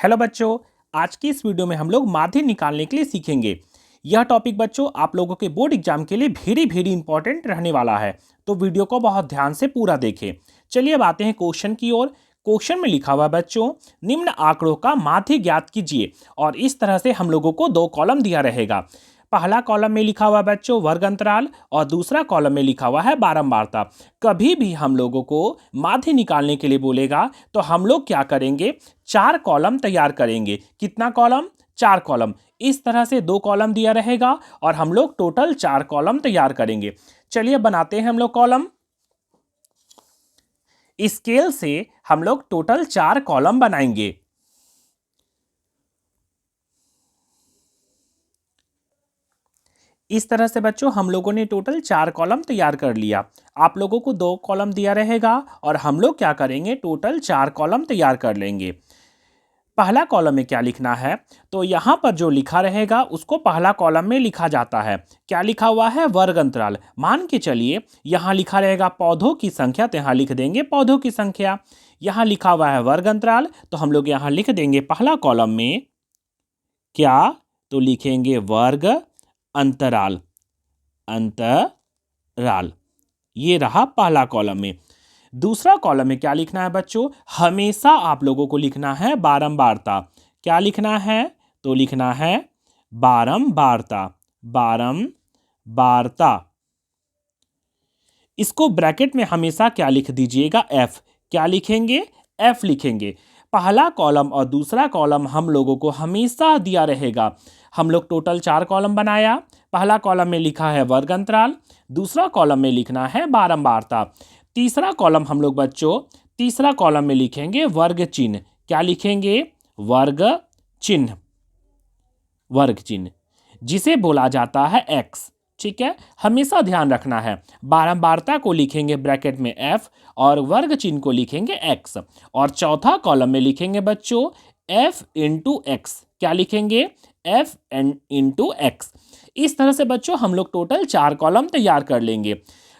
Hello बच्चों, आज की इस वीडियो में हम लोग माध्य निकालने के लिए सीखेंगे। यह टॉपिक बच्चों आप लोगों के बोर्ड एग्जाम के लिए वेरी वेरी इंपॉर्टेंट रहने वाला है, तो वीडियो को बहुत ध्यान से पूरा देखें। चलिए अब आते हैं क्वेश्चन की ओर। क्वेश्चन में लिखा हुआ बच्चों, निम्न आंकड़ों का माध्य ज्ञात कीजिए। और इस तरह से हम लोगों को दो कॉलम दिया रहेगा। पहला कॉलम में लिखा हुआ बच्चों वर्ग अंतराल और दूसरा कॉलम में लिखा हुआ है बारंबारता। कभी भी हम लोगों को माध्य निकालने के लिए बोलेगा तो हम लोग क्या करेंगे, चार कॉलम तैयार करेंगे। कितना कॉलम? चार कॉलम। इस तरह से दो कॉलम दिया रहेगा और हम लोग टोटल चार कॉलम तैयार करेंगे। चलिए बनाते हैं हम लोग कॉलम। स्केल से हम लोग टोटल चार कॉलम बनाएंगे। इस तरह से बच्चों हम लोगों ने टोटल चार कॉलम तैयार कर लिया। आप लोगों को दो कॉलम दिया रहेगा और हम लोग क्या करेंगे, टोटल चार कॉलम तैयार कर लेंगे। पहला कॉलम में क्या लिखना है, तो यहां पर जो लिखा रहेगा उसको पहला कॉलम में लिखा जाता है। क्या लिखा हुआ है? वर्ग अंतराल। मान के चलिए यहां लिखा रहेगा पौधों की संख्या, तो यहां लिख देंगे पौधों की संख्या। यहां लिखा हुआ है वर्ग अंतराल, तो हम लोग यहां लिख देंगे पहला कॉलम में क्या, तो लिखेंगे वर्ग अंतराल। अंतराल ये रहा पहला कॉलम में। दूसरा कॉलम में क्या लिखना है बच्चों, हमेशा आप लोगों को लिखना है बारंबारता। क्या लिखना है? तो लिखना है बारंबारता। बारंबारता। इसको ब्रैकेट में हमेशा क्या लिख दीजिएगा, एफ। क्या लिखेंगे? एफ लिखेंगे। पहला कॉलम और दूसरा कॉलम हम लोगों को हमेशा दिया रहेगा। हम लोग टोटल चार कॉलम बनाया। पहला कॉलम में लिखा है वर्ग अंतराल, दूसरा कॉलम में लिखना है बारंबारता, तीसरा कॉलम हम लोग बच्चों तीसरा कॉलम में लिखेंगे वर्ग चिन्ह। क्या लिखेंगे? वर्ग चिन्ह। वर्ग चिन्ह जिसे बोला जाता है एक्स। ठीक है, हमेशा ध्यान रखना है। बारंबारता को लिखेंगे ब्रैकेट में एफ और वर्ग चिन्ह को लिखेंगे एक्स। और चौथा कॉलम में लिखेंगे बच्चों एफ इंटू एक्स। क्या लिखेंगे? F N into X. इस तरह से बच्चों हम लोग टोटल चार कॉलम तैयार कर लेंगे।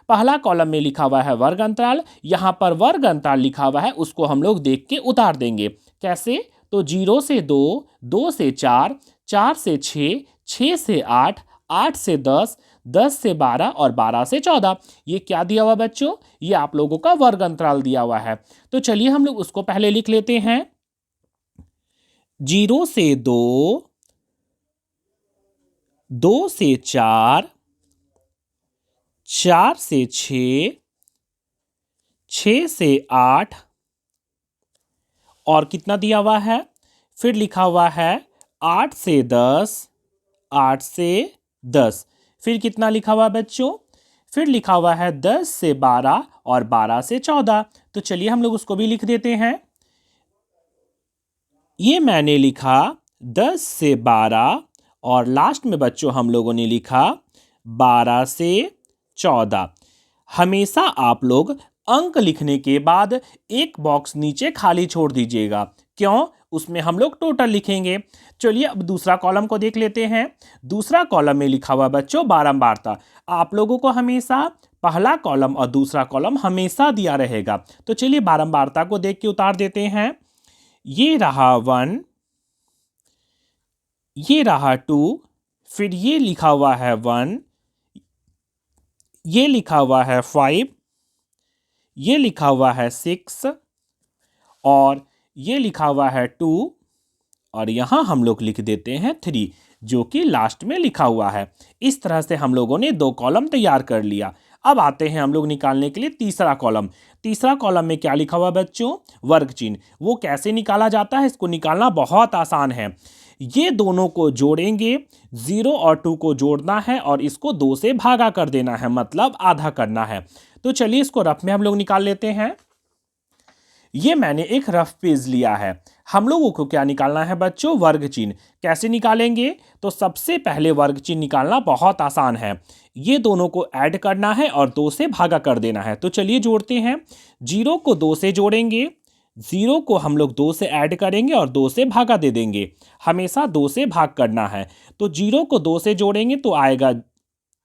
पहला कॉलम में लिखा हुआ है वर्ग अंतराल, यहां पर वर्ग अंतराल लिखा हुआ है उसको हम लोग देख के उतार देंगे। कैसे? तो 0 से 2, 2 से 4, 4 से 6, 6 से 8, 8 से 10, 10 से 12 और 12 से 14। ये क्या दिया हुआ बच्चों? ये आप लोगों का वर्ग अंतराल दिया हुआ है। तो चलिए हम लोग उसको पहले लिख लेते हैं। 0 से 2, 2 से 4, 4 से 6, 6 से 8 और कितना दिया हुआ है? फिर लिखा हुआ है 8 से 10, 8 से 10। फिर कितना लिखा हुआ है बच्चों? फिर लिखा हुआ है 10 से 12 और 12 से 14। तो चलिए हम लोग उसको भी लिख देते हैं। ये मैंने लिखा 10 से 12 और लास्ट में बच्चों हम लोगों ने लिखा 12 से 14। हमेशा आप लोग अंक लिखने के बाद एक बॉक्स नीचे खाली छोड़ दीजिएगा। क्यों? उसमें हम लोग टोटल लिखेंगे। चलिए अब दूसरा कॉलम को देख लेते हैं। दूसरा कॉलम में लिखा हुआ बच्चों बारंबारता। आप लोगों को हमेशा पहला कॉलम और दूसरा कॉलम हमेशा दिया रहेगा। तो चलिए बारंबारता को देख के उतार देते हैं। ये रहा 1, ये रहा 2, फिर ये लिखा हुआ है 1, ये लिखा हुआ है 5, ये लिखा हुआ है 6 और ये लिखा हुआ है 2 और यहां हम लोग लिख देते हैं 3, जो कि लास्ट में लिखा हुआ है। इस तरह से हम लोगों ने दो कॉलम तैयार कर लिया। अब आते हैं हम लोग निकालने के लिए तीसरा कॉलम। तीसरा कॉलम में क्या लिखा हुआ बच्चों? वर्ग चिन्ह। वो कैसे निकाला जाता है? इसको निकालना बहुत आसान है। ये दोनों को जोड़ेंगे, 0 और 2 को जोड़ना है और इसको 2 से भागा कर देना है, मतलब आधा करना है। तो चलिए इसको रफ में हम लोग निकाल लेते हैं। ये मैंने एक रफ पेज लिया है। हम लोगों को क्या निकालना है बच्चों? वर्ग चिन्ह। कैसे निकालेंगे? तो सबसे पहले वर्ग चिन्ह निकालना बहुत आसान है। ये दोनों को ऐड करना है और 2 से भागा कर देना है। तो चलिए जोड़ते हैं। 0 को 2 से जोड़ेंगे, 0 को हम लोग 2 से ऐड करेंगे और 2 से भागा दे देंगे। हमेशा 2 से भाग करना है। तो 0 को 2 से जोड़ेंगे तो आएगा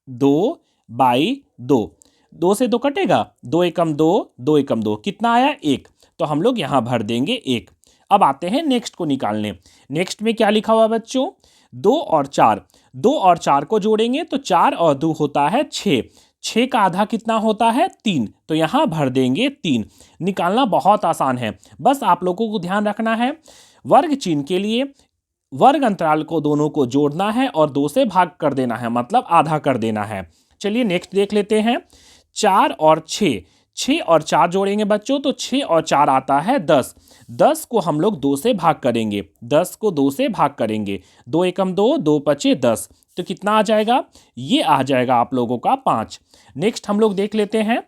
2/2। 2 से 2 कटेगा, 2 एकम 2, 2 एकम 2, कितना आया? 1। तो हम लोग यहां भर देंगे 1। अब आते हैं नेक्स्ट को निकालने। नेक्स्ट में क्या लिखा हुआ बच्चों, 2 और 4। 2 और 4 को जोड़ेंगे तो 4 और 2 होता है 6। 6 का आधा कितना होता है, 3, तो यहाँ भर देंगे 3। निकालना बहुत आसान है, बस आप लोगों को ध्यान रखना है वर्ग चिन्ह के लिए वर्ग अंतराल को दोनों को जोड़ना है और 2 से भाग कर देना है, मतलब आधा कर देना है। चलिए नेक्स्ट देख लेते हैं। 4 और 6, 6 और 4 जोड़ेंगे बच्चों तो 6 और 4 आता है 10। 10 को हम लोग 2 से भाग करेंगे, 10 को 2 से भाग करेंगे, 2 एकम 2, 2 पचे 10, तो कितना आ जाएगा, ये आ जाएगा आप लोगों का 5। नेक्स्ट हम लोग देख लेते हैं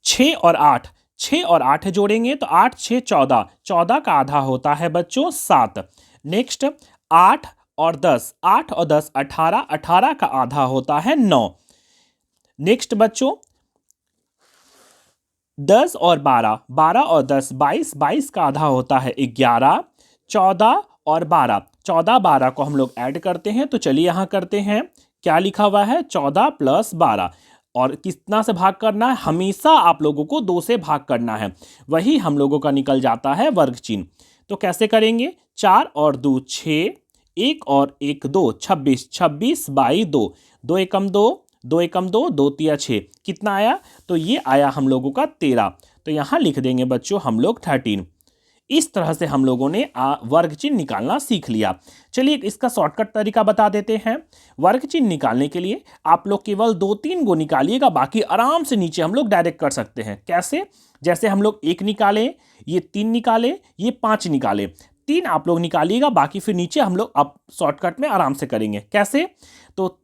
6 और 8। 6 और 8 जोड़ेंगे तो 8 6 14, 14 का आधा होता है बच्चों 7। नेक्स्ट 8 और 10, 8 और 10 18, 18 का आधा होता है 9। नेक्स्ट बच्चों 10 और 12, 12 और 10 22, 22 का आधा होता है 11। 14 और 12, 14 12 को हम लोग ऐड करते हैं, तो चलिए यहाँ करते हैं। क्या लिखा हुआ है, 14 + 12, और कितना से भाग करना है, हमेशा आप लोगों को 2 से भाग करना है, वही हम लोगों का निकल जाता है वर्ग चिन्ह। तो कैसे करेंगे, 4 और 2 6, 1 और 1 2, 26, 26 बाई 2, 2 एकम 2, 2 एकम 2, 2 तिया 6, कितना आया, तो ये आया हम लोगों का 13। तो यहाँ लिख देंगे बच्चों हम लोग 13। इस तरह से हम लोगों ने वर्ग चिन्ह निकालना सीख लिया। चलिए इसका शॉर्टकट तरीका बता देते हैं। वर्ग चिन्ह निकालने के लिए आप लोग केवल 2-3 गो निकालिएगा, बाकी आराम से नीचे हम लोग डायरेक्ट कर सकते हैं। कैसे, जैसे हम लोग 1 निकाले, ये 3 निकाले, ये 5 निकाले, 3 आप लोग निकालिएगा, बाकी फिर नीचे हम लोग अब शॉर्टकट में आराम से करेंगे। कैसे, तो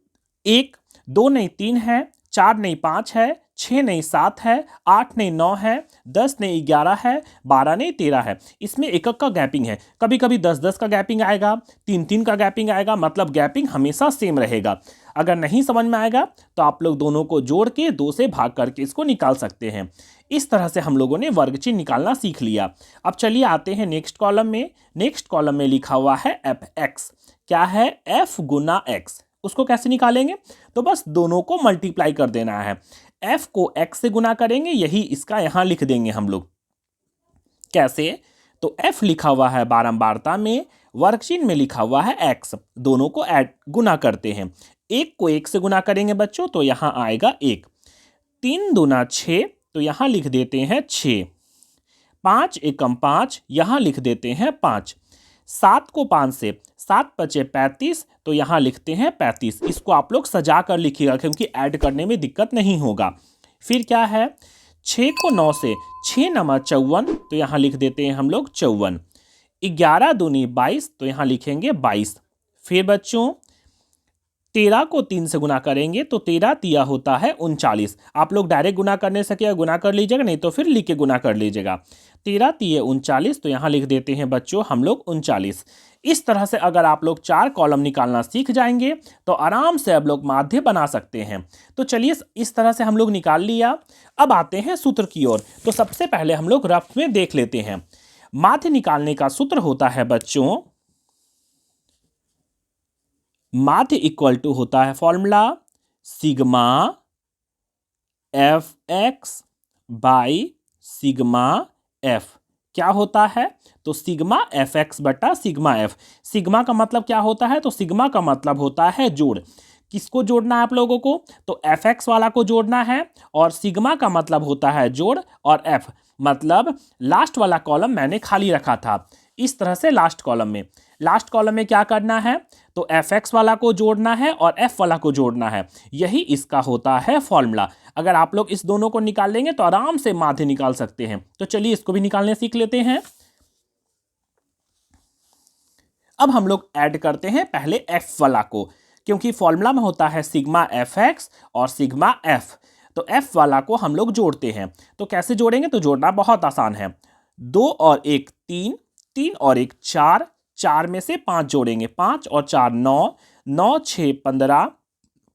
1 2 नहीं 3 है, 4 नहीं 5 है, 6 नहीं 7 है, 8 नहीं 9 है, 10 नहीं 11 है, 12 नहीं 13 है। इसमें एक एक का गैपिंग है, कभी कभी 10-10 का गैपिंग आएगा, 3-3 का गैपिंग आएगा, मतलब गैपिंग हमेशा सेम रहेगा। अगर नहीं समझ में आएगा तो आप लोग दोनों को जोड़ के 2 से भाग करके इसको निकाल सकते हैं। इस तरह से हम लोगों ने वर्ग चिन्ह निकालना सीख लिया। अब चलिए आते हैं नेक्स्ट कॉलम में। नेक्स्ट कॉलम में लिखा हुआ है fx। क्या है, f गुना x। उसको कैसे निकालेंगे, तो बस दोनों को मल्टीप्लाई कर देना है। f को x से गुना करेंगे, यही इसका यहां लिख देंगे हम लोग। कैसे, तो f लिखा हुआ है बारंबारता में, वर्ग चिन्ह में लिखा हुआ है x, दोनों को ऐड गुना करते हैं। 1 को 1 से गुना करेंगे बच्चों तो यहां आएगा 1। 3 दूना 6, तो यहां लिख देते हैं 6। 5 एकम 5, यहां लिख देते हैं 5। 7 को 5 से, 7 पचे 35, तो यहाँ लिखते हैं 35। इसको आप लोग सजा कर लिखिएगा क्योंकि ऐड करने में दिक्कत नहीं होगा। फिर क्या है, 6 को 9 से, 6 नमा 54, तो यहाँ लिख देते हैं हम लोग 54। 11 दूनी 22, तो यहाँ लिखेंगे 22। फिर बच्चों 13 को 3 से गुना करेंगे तो 13 तिया होता है 39। आप लोग डायरेक्ट गुना करने से क्या गुना कर लीजिएगा, नहीं तो फिर लिख के गुना कर लीजिएगा। 13 तिये 39, तो यहाँ लिख देते हैं बच्चों हम लोग 39। इस तरह से अगर आप लोग 4 कॉलम निकालना सीख जाएंगे तो आराम से अब लोग माध्य बना सकते हैं। तो चलिए इस तरह से हम लोग निकाल लिया। अब आते हैं सूत्र की ओर। तो सबसे पहले हम लोग रफ में देख लेते हैं। माध्य निकालने का सूत्र होता है बच्चों, माध्य इक्वल टू होता है formula sigma F x by sigma F. क्या होता है, तो सिग्मा एफ एक्स बटा सिग्मा एफ। सिग्मा का मतलब क्या होता है, तो सिग्मा का मतलब होता है जोड़। किसको जोड़ना है आप लोगों को, तो एफ एक्स वाला को जोड़ना है, और सिग्मा का मतलब होता है जोड़, और एफ मतलब लास्ट वाला कॉलम मैंने खाली रखा था। इस तरह से लास्ट कॉलम में क्या करना है, तो एफ एक्स वाला को जोड़ना है और एफ वाला को जोड़ना है, यही इसका होता है फॉर्मूला। अगर आप लोग इस दोनों को निकाल लेंगे तो आराम से माध्य निकाल सकते हैं। तो चलिए इसको भी निकालने सीख लेते हैं। अब हम लोग ऐड करते हैं पहले एफ वाला को, क्योंकि फॉर्मूला में होता है सिग्मा एफ एक्स और सिग्मा एफ। तो एफ वाला को हम लोग जोड़ते हैं। तो कैसे जोड़ेंगे, तो जोड़ना बहुत आसान है। 2 और 1 3, 3 और 1 4, 4 में से 5 जोड़ेंगे, 5 और 4 9, 9 6 15,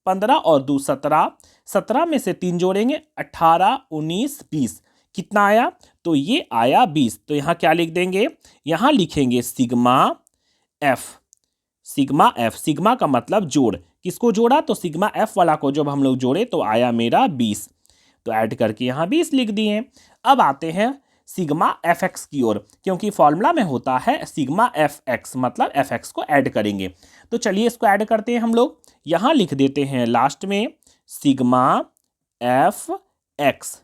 15 और 2 17, 17 में से 3 जोड़ेंगे, 18 19 20, कितना आया, तो ये आया 20। तो यहाँ क्या लिख देंगे, यहाँ लिखेंगे sigma F. Sigma F, sigma का मतलब जोड़। किसको जोड़ा, तो सिग्मा एफ वाला को जब हम लोग जोड़े तो आया मेरा 20। तो ऐड करके यहाँ 20 लिख दिए। अब आते हैं सिग्मा एफ एक्स की ओर, क्योंकि फॉर्मूला में होता है सिग्मा एफ एक्स, मतलब एफ एक्स को ऐड करेंगे। तो चलिए इसको ऐड करते हैं हम लोग। यहाँ लिख देते हैं लास्ट में sigma F X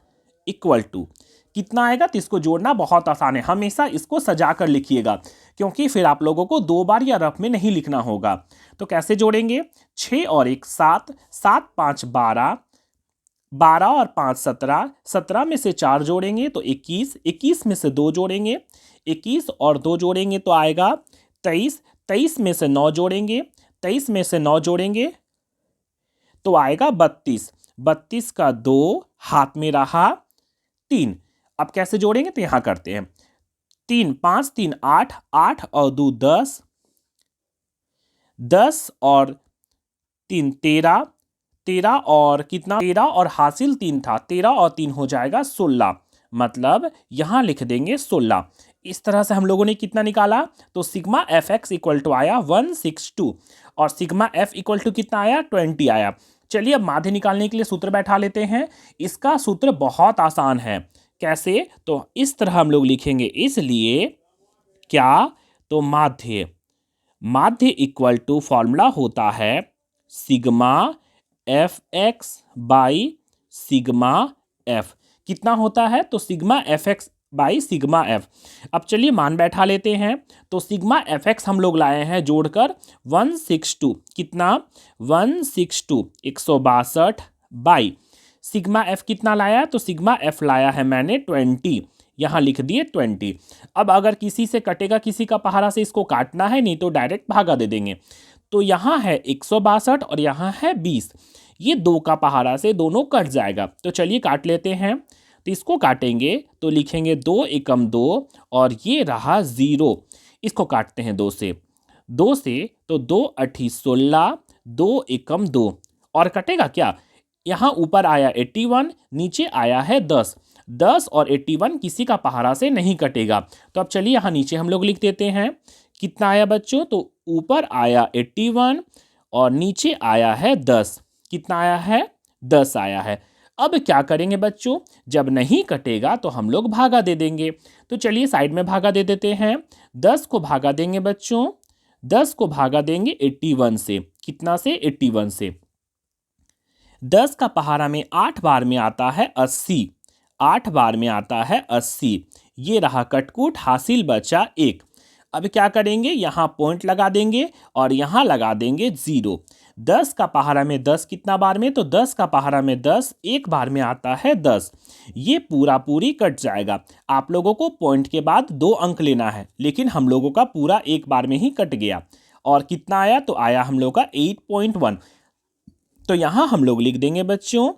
equal to कितना आएगा, तो इसको जोड़ना बहुत आसान है, हमेशा इसको सजा कर लिखिएगा, क्योंकि फिर आप लोगों को 2 बार या रफ में नहीं लिखना होगा। तो कैसे जोड़ेंगे, 6 और 1 7, 7 5 12, 12 और 5 17, 17 में से 4 जोड़ेंगे तो 21, 21 में से 2 जोड़ेंगे, 21 और 2 जोड़ेंगे तो आएगा 23, 23 में से 9 जोड़ेंगे, 23 में से 9 जोड़ेंगे तो आएगा 32, 32 का 2 हाथ में रहा 3। अब कैसे जोड़ेंगे, तो यहां करते हैं 3 5 3 8, 8 और 2 10, 10 और 3 13, 13 और कितना, 13 और हासिल 3 था, 13 और 3 हो जाएगा 16, मतलब यहां लिख देंगे 16। इस तरह से हम लोगों ने कितना निकाला, तो sigma F X equal to आया 162 और सिग्मा एफ इक्वल टू कितना आया 20 आया। चलिए अब माध्य निकालने के लिए सूत्र बैठा लेते हैं। इसका सूत्र बहुत आसान है, कैसे, तो इस तरह हम लोग लिखेंगे, इसलिए क्या, तो माध्य, माध्य इक्वल टू फॉर्मूला होता है sigma F x by sigma F. कितना होता है, तो sigma F x by sigma F. अब चलिए मान बैठा लेते हैं। तो सिग्मा एफ एक्स हम लोग लाए हैं जोड़कर 162, कितना 162 162 बाई सिग्मा एफ कितना लाया, तो सिग्मा एफ लाया है मैंने 20, यहाँ लिख दिए 20। अब अगर किसी से कटेगा, किसी का पहाड़ा से इसको काटना है, नहीं तो डायरेक्ट भागा दे देंगे। तो यहाँ है 162 और यहाँ है 20, ये 2 का पहाड़ा से दोनों कट जाएगा। तो चलिए काट लेते हैं। तो इसको काटेंगे तो लिखेंगे 2 एकम 2 और ये रहा 0, इसको काटते हैं 2 से, 2 से तो 2 अठी 16, 2 एकम 2 और कटेगा क्या, यहाँ ऊपर आया 81, नीचे आया है 10, 10 और 81 किसी का पहाड़ा से नहीं कटेगा। तो अब चलिए यहाँ नीचे हम लोग लिख देते हैं, कितना आया बच्चों, तो ऊपर आया 81 और नीचे आया है 10, कितना आया है 10 आया है। अब क्या करेंगे बच्चों, जब नहीं कटेगा तो हम लोग भागा दे देंगे। तो चलिए साइड में भागा दे देते हैं, 10 को भागा देंगे बच्चों, 10 को भागा देंगे 81 से, कितना से 81 से, 10 का पहाड़ा में 8 बार में आता है 80, 8 बार में आता है 80, ये रहा कटकूट, हासिल बचा 1। अब क्या करेंगे, यहाँ पॉइंट लगा देंगे और यहाँ लगा देंगे 0। 10 का पहाड़ा में 10 कितना बार में, तो 10 का पहाड़ा में 10 एक बार में आता है 10, ये पूरा पूरी कट जाएगा। आप लोगों को पॉइंट के बाद 2 अंक लेना है, लेकिन हम लोगों का पूरा एक बार में ही कट गया। और कितना आया, तो आया हम लोग का 8.1। तो यहाँ हम लोग लिख देंगे बच्चों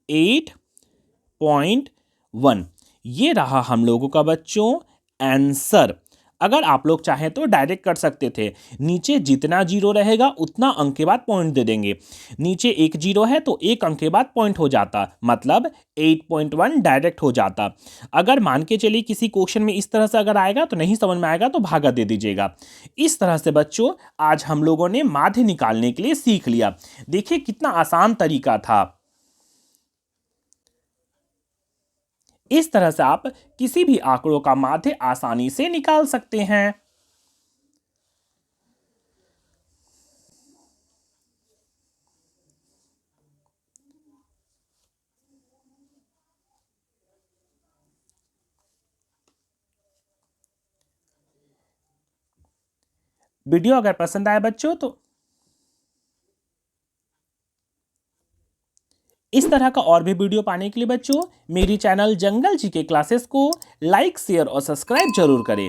8.1, ये रहा हम लोगों का बच्चों आंसर। अगर आप लोग चाहें तो डायरेक्ट कर सकते थे, नीचे जितना 0 रहेगा उतना अंक के बाद पॉइंट दे देंगे, नीचे 1 0 है तो 1 अंक के बाद पॉइंट हो जाता, मतलब 8.1 डायरेक्ट हो जाता। अगर मान के चलिए किसी क्वेश्चन में इस तरह से अगर आएगा तो नहीं समझ में आएगा तो भागा दे दीजिएगा। इस तरह से बच्चों आज हम लोगों ने माध्य निकालने के लिए सीख लिया। देखिए कितना आसान तरीका था। इस तरह से आप किसी भी आंकड़ों का माध्य आसानी से निकाल सकते हैं। वीडियो अगर पसंद आए बच्चों तो इस तरह का और भी वीडियो पाने के लिए बच्चों मेरी चैनल जंगल जी के क्लासेस को लाइक शेयर और सब्सक्राइब जरूर करें।